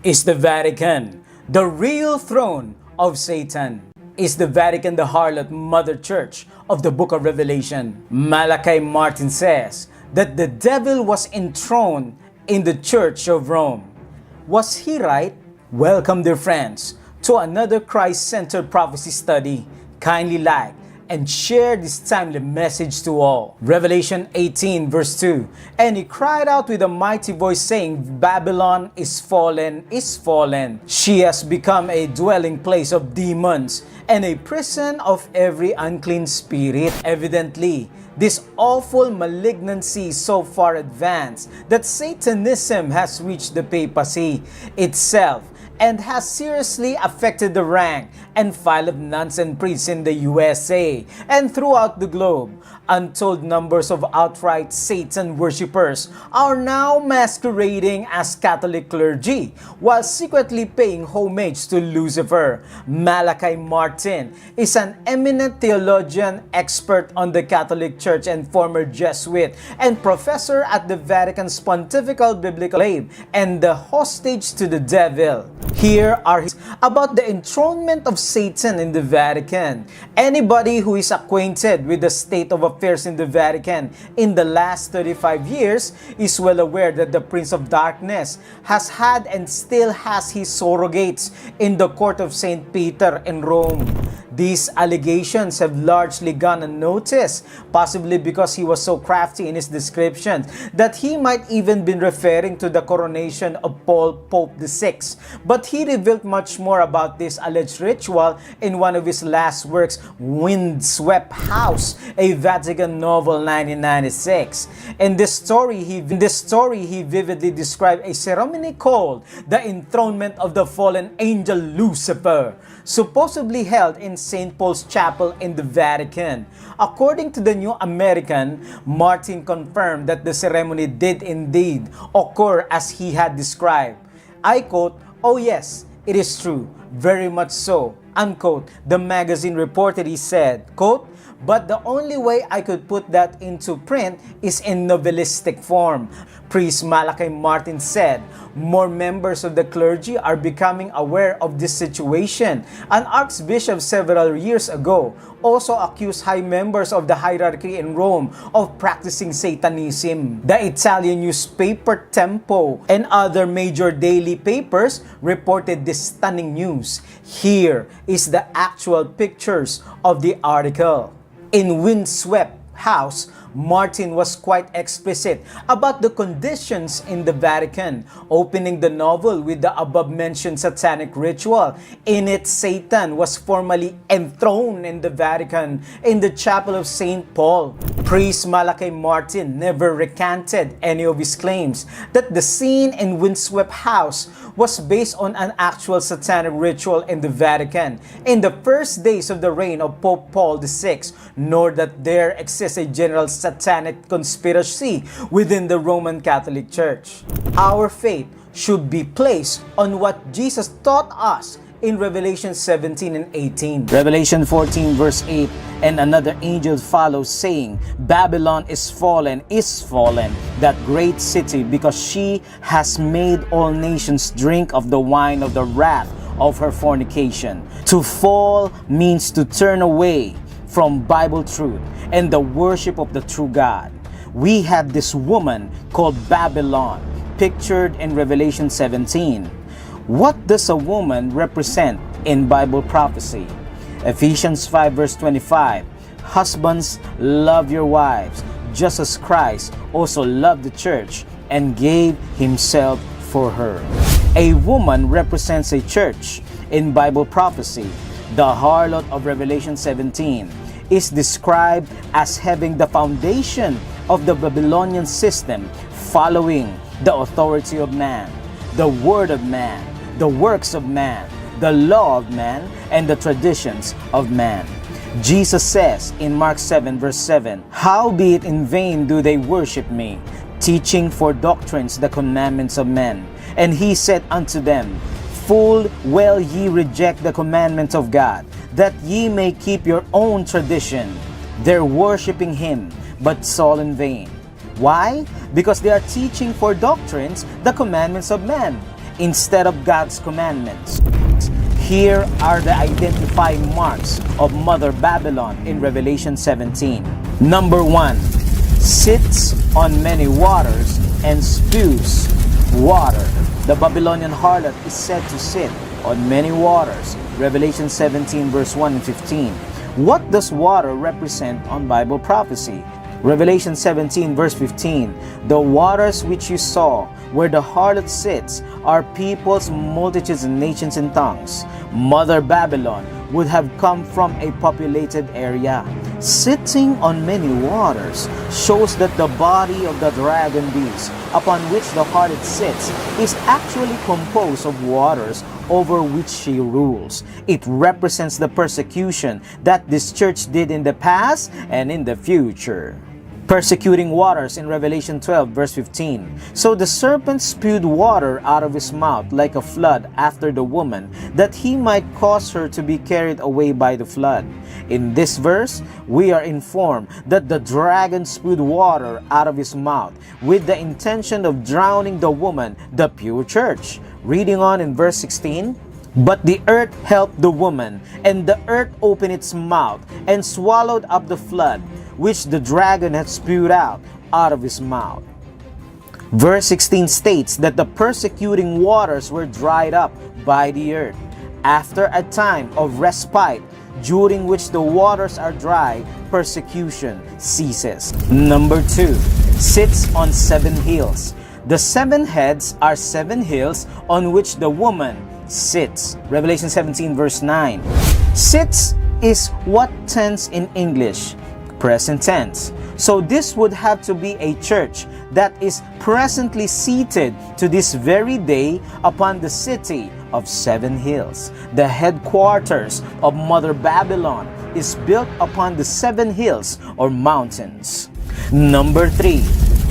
Is the Vatican the real throne of Satan? Is the Vatican the harlot mother church of the book of Revelation? Malachi Martin says that the devil was enthroned in the Church of Rome. Was he right? Welcome, dear friends, to another Christ-centered prophecy study. Kindly like and share this timely message to all. Revelation 18 verse 2. And he cried out with a mighty voice saying, Babylon is fallen, is fallen. She has become a dwelling place of demons and a prison of every unclean spirit. Evidently, this awful malignancy is so far advanced that Satanism has reached the papacy itself and has seriously affected the rank and file of nuns and priests in the USA and throughout the globe. Untold numbers of outright Satan worshippers are now masquerading as Catholic clergy while secretly paying homage to Lucifer. Malachi Martin is an eminent theologian, expert on the Catholic Church and former Jesuit and professor at the Vatican's Pontifical Biblical Lab and the hostage to the devil. Here are his about the enthronement of Satan in the Vatican. Anybody who is acquainted with the state of affairs in the Vatican in the last 35 years is well aware that the Prince of Darkness has had and still has his surrogates in the court of St. Peter in Rome. These allegations have largely gone unnoticed, possibly because he was so crafty in his description that he might even been referring to the coronation of Paul, Pope VI. But he revealed much more about this alleged ritual in one of his last works, Windswept House, a Vatican novel 1996. In this story, he vividly described a ceremony called the enthronement of the fallen angel Lucifer, supposedly held in St. Paul's Chapel in the Vatican. According to the New American, Martin confirmed that the ceremony did indeed occur as he had described. I quote, "Oh yes, it is true, very much so," unquote. The magazine reported he said, quote, "But the only way I could put that into print is in novelistic form." Priest Malachi Martin said, more members of the clergy are becoming aware of this situation. An archbishop several years ago also accused high members of the hierarchy in Rome of practicing Satanism. The Italian newspaper Tempo and other major daily papers reported this stunning news. Here is the actual pictures of the article. In Windswept House, Martin was quite explicit about the conditions in the Vatican, opening the novel with the above-mentioned satanic ritual. In it, Satan was formally enthroned in the Vatican in the chapel of St. Paul. Priest Malachi Martin never recanted any of his claims that the scene in Windswept House was based on an actual satanic ritual in the Vatican in the first days of the reign of Pope Paul VI, nor that there exists a general satanic conspiracy within the Roman Catholic Church. Our faith should be placed on what Jesus taught us in Revelation 17 and 18. Revelation 14 verse 8, and another angel follows saying, Babylon is fallen, that great city, because she has made all nations drink of the wine of the wrath of her fornication. To fall means to turn away from Bible truth and the worship of the true God. We have this woman called Babylon, pictured in Revelation 17. What does a woman represent in Bible prophecy? Ephesians 5 verse 25, husbands, love your wives, just as Christ also loved the church and gave himself for her. A woman represents a church in Bible prophecy. The harlot of Revelation 17 is described as having the foundation of the Babylonian system, following the authority of man, the word of man, the works of man, the law of man, and the traditions of man. Jesus says in Mark 7 verse 7, howbeit in vain do they worship me, teaching for doctrines the commandments of men. And he said unto them, full well ye reject the commandments of God, that ye may keep your own tradition. They're worshiping him, but it's all in vain. Why? Because they are teaching for doctrines the commandments of men. instead of God's commandments. Here are the identifying marks of Mother Babylon in Revelation 17. Number 1, sits on many waters and spews water. The Babylonian harlot is said to sit on many waters. Revelation 17 verse 1 and 15. What does water represent on Bible prophecy? Revelation 17 verse 15. The waters which you saw, where the harlot sits, are peoples, multitudes, and nations and tongues. Mother Babylon would have come from a populated area. Sitting on many waters shows that the body of the dragon beast upon which the harlot sits is actually composed of waters over which she rules. It represents the persecution that this church did in the past and in the future. Persecuting waters in Revelation 12 verse 15. So the serpent spewed water out of his mouth like a flood after the woman, that he might cause her to be carried away by the flood. In this verse, we are informed that the dragon spewed water out of his mouth with the intention of drowning the woman, the pure church. Reading on in verse 16. But the earth helped the woman, and the earth opened its mouth and swallowed up the flood, which the dragon had spewed out of his mouth. Verse 16 states that the persecuting waters were dried up by the earth. After a time of respite, during which the waters are dry, persecution ceases. Number 2, sits on 7 hills. The 7 heads are 7 hills on which the woman sits. Revelation 17 verse 9. Sits is what tense in English? Present tense. So this would have to be a church that is presently seated to this very day upon the city of 7 hills. The headquarters of Mother Babylon is built upon the 7 hills or mountains. Number 3,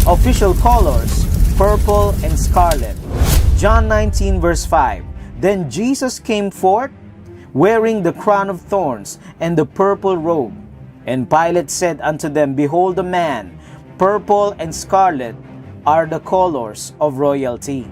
official colors, purple and scarlet. John 19 verse 5. Then Jesus came forth, wearing the crown of thorns and the purple robe. And Pilate said unto them, Behold a man, purple and scarlet are the colors of royalty.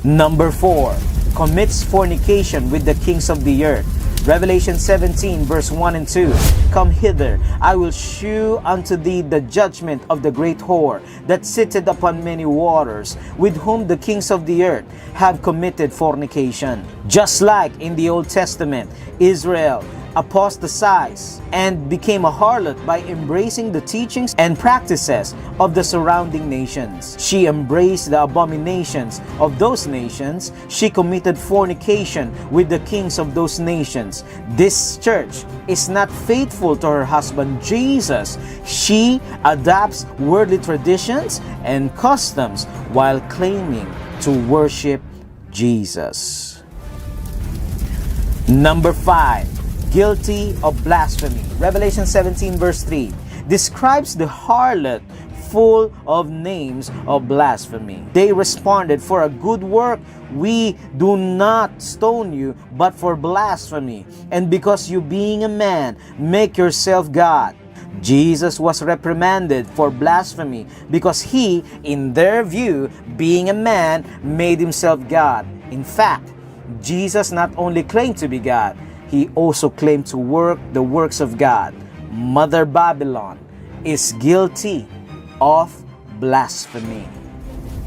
Number 4, commits fornication with the kings of the earth. Revelation 17 verse 1 and 2. Come hither, I will shew unto thee the judgment of the great whore that sitteth upon many waters, with whom the kings of the earth have committed fornication. Just like in the Old Testament, Israel apostatized and became a harlot by embracing the teachings and practices of the surrounding nations. She embraced the abominations of those nations. She committed fornication with the kings of those nations. This church is not faithful to her husband Jesus. She adopts worldly traditions and customs while claiming to worship Jesus. Number 5, guilty of blasphemy. Revelation 17 verse 3 describes the harlot full of names of blasphemy. They responded, For a good work we do not stone you, but for blasphemy, and because you being a man make yourself God. Jesus was reprimanded for blasphemy because he, in their view, being a man, made himself God. In fact, Jesus not only claimed to be God, he also claimed to work the works of God. Mother Babylon is guilty of blasphemy.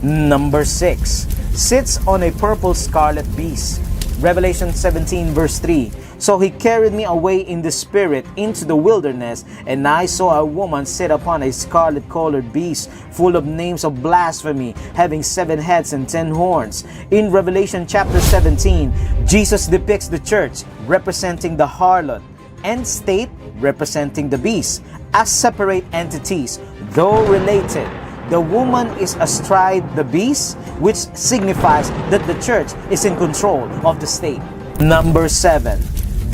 Number 6, sits on a purple scarlet beast. Revelation 17 verse 3. So he carried me away in the spirit into the wilderness, and I saw a woman sit upon a scarlet-colored beast, full of names of blasphemy, having 7 heads and 10 horns. In Revelation chapter 17, Jesus depicts the church representing the harlot and state representing the beast as separate entities, though related. The woman is astride the beast, which signifies that the church is in control of the state. Number 7,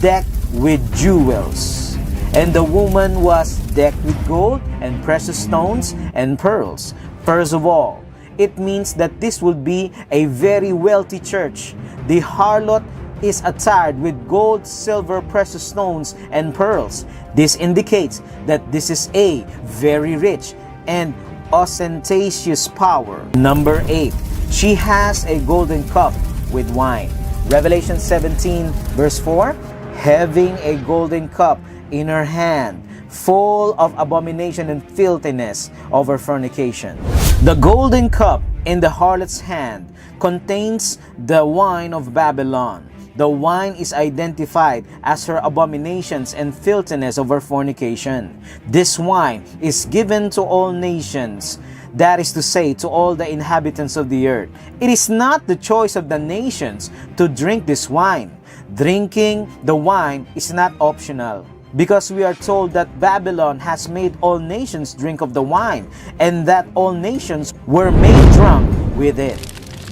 decked with jewels. And the woman was decked with gold and precious stones and pearls. First of all, it means that this will be a very wealthy church. The harlot is attired with gold, silver, precious stones, and pearls. This indicates that this is a very rich and ostentatious power. Number 8, she has a golden cup with wine. Revelation 17 verse 4, having a golden cup in her hand, full of abomination and filthiness of her fornication. The golden cup in the harlot's hand contains the wine of Babylon. The wine is identified as her abominations and filthiness of her fornication. This wine is given to all nations, that is to say, to all the inhabitants of the earth. It is not the choice of the nations to drink this wine. Drinking the wine is not optional, because we are told that Babylon has made all nations drink of the wine, and that all nations were made drunk with it.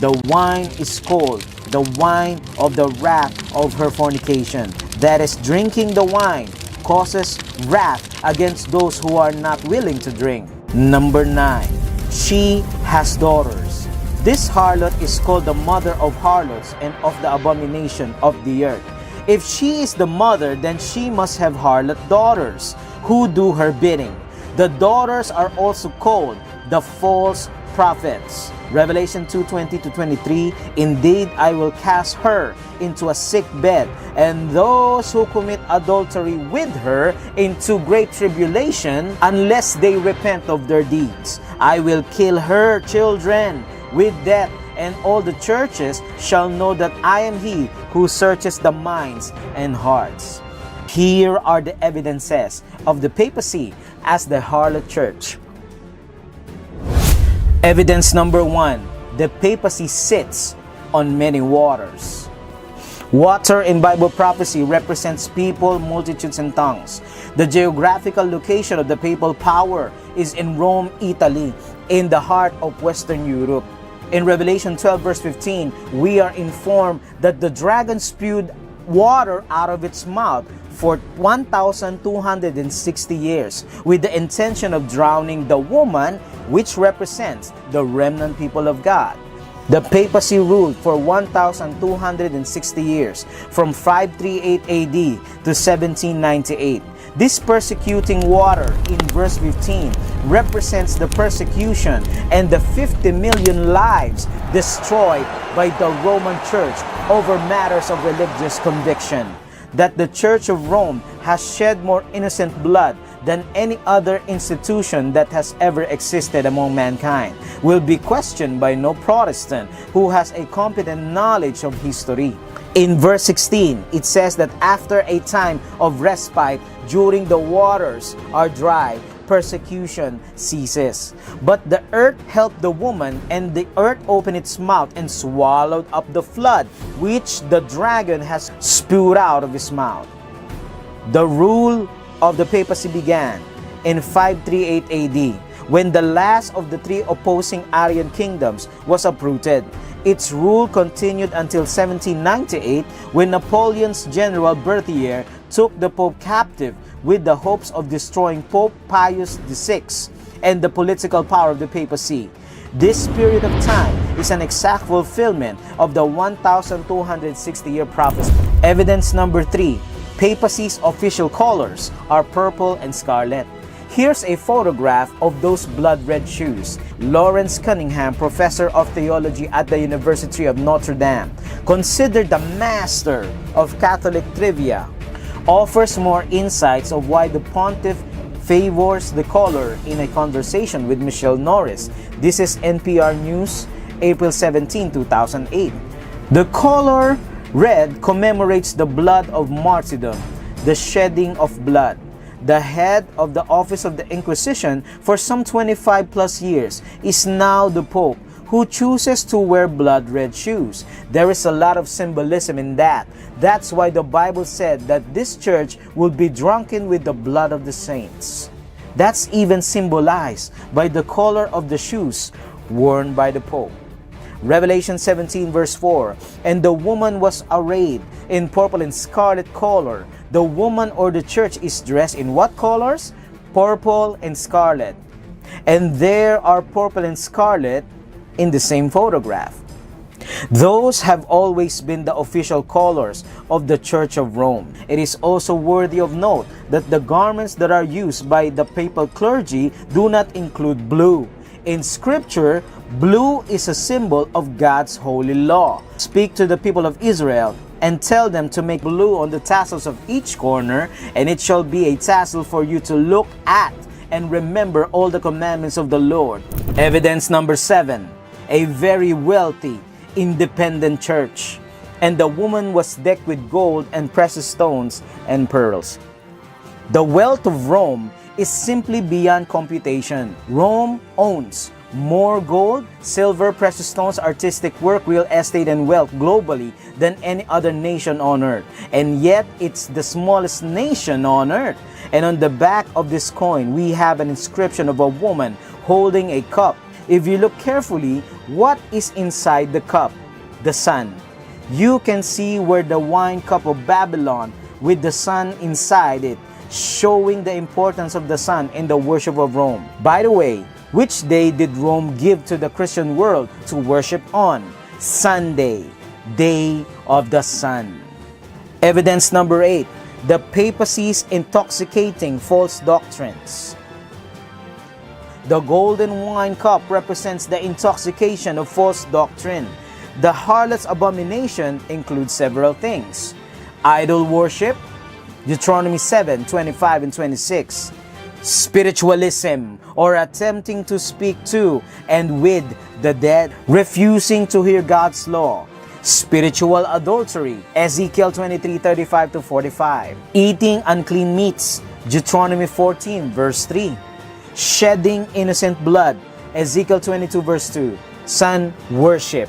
The wine is called the wine of the wrath of her fornication. That is, drinking the wine causes wrath against those who are not willing to drink. Number 9. She has daughters. This harlot is called the mother of harlots and of the abomination of the earth. If she is the mother, then she must have harlot daughters who do her bidding. The daughters are also called the false prophets. Revelation 2:20-23, indeed I will cast her into a sick bed, and those who commit adultery with her into great tribulation, unless they repent of their deeds. I will kill her children with death, and all the churches shall know that I am he who searches the minds and hearts. Here are the evidences of the papacy as the harlot church. Evidence number 1, the papacy sits on many waters. Water in Bible prophecy represents people, multitudes, and tongues. The geographical location of the papal power is in Rome, Italy, in the heart of Western Europe. In Revelation 12 verse 15, we are informed that the dragon spewed water out of its mouth for 1,260 years with the intention of drowning the woman, which represents the remnant people of God. The papacy ruled for 1,260 years, from 538 AD to 1798. This persecuting water in verse 15 represents the persecution and the 50 million lives destroyed by the Roman Church over matters of religious conviction. That the Church of Rome has shed more innocent blood than any other institution that has ever existed among mankind will be questioned by no Protestant who has a competent knowledge of history. In verse 16, it says that after a time of respite, during the waters are dry, persecution ceases. But the earth helped the woman, and the earth opened its mouth and swallowed up the flood, which the dragon has spewed out of his mouth. The rule of the papacy began in 538 AD, when the last of the 3 opposing Arian kingdoms was uprooted. Its rule continued until 1798, when Napoleon's General Berthier took the Pope captive with the hopes of destroying Pope Pius VI and the political power of the papacy. This period of time is an exact fulfillment of the 1,260-year prophecy. Evidence number 3, papacy's official colors are purple and scarlet. Here's a photograph of those blood-red shoes. Lawrence Cunningham, professor of theology at the University of Notre Dame, considered the master of Catholic trivia, offers more insights of why the pontiff favors the color in a conversation with Michelle Norris. This is NPR News, April 17, 2008. The color red commemorates the blood of martyrdom, the shedding of blood. The head of the Office of the Inquisition for some 25 plus years is now the Pope, who chooses to wear blood-red shoes. There is a lot of symbolism in that. That's why the Bible said that this church will be drunken with the blood of the saints. That's even symbolized by the color of the shoes worn by the Pope. Revelation 17 verse 4, and the woman was arrayed in purple and scarlet color. The woman or the church is dressed in what colors? Purple and scarlet. And there are purple and scarlet in the same photograph. Those have always been the official colors of the Church of Rome. It is also worthy of note that the garments that are used by the papal clergy do not include blue. In Scripture, blue is a symbol of God's holy law. Speak to the people of Israel and tell them to make blue on the tassels of each corner, and it shall be a tassel for you to look at and remember all the commandments of the Lord. Evidence number 7, a very wealthy, independent church. And the woman was decked with gold and precious stones and pearls. The wealth of Rome is simply beyond computation. Rome owns more gold, silver, precious stones, artistic work, real estate, and wealth globally than any other nation on earth. And yet, it's the smallest nation on earth. And on the back of this coin, we have an inscription of a woman holding a cup. If you look carefully, what is inside the cup? The sun. You can see where the wine cup of Babylon with the sun inside it, showing the importance of the sun in the worship of Rome. By the way, which day did Rome give to the Christian world to worship on? Sunday, day of the sun. Evidence number 8, the papacy's intoxicating false doctrines. The golden wine cup represents the intoxication of false doctrine. The harlot's abomination includes several things: idol worship, Deuteronomy 7:25 and 26. Spiritualism, or attempting to speak to and with the dead, refusing to hear God's law. Spiritual adultery, Ezekiel 23:35 to 45. Eating unclean meats, Deuteronomy 14 verse 3. Shedding innocent blood, Ezekiel 22 verse 2. Sun worship.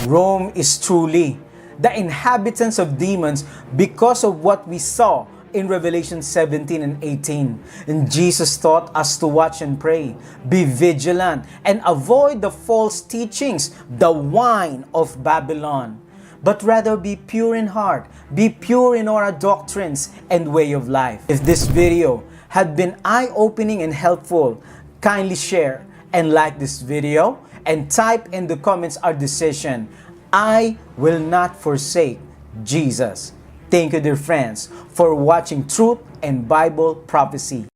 Rome is truly the inhabitants of demons because of what we saw in Revelation 17 and 18. And Jesus taught us to watch and pray, be vigilant, and avoid the false teachings, the wine of Babylon. But rather be pure in heart, be pure in our doctrines and way of life. If this video had been eye-opening and helpful, kindly share and like this video and type in the comments our decision: I will not forsake Jesus. Thank you, dear friends, for watching Truth and Bible Prophecy.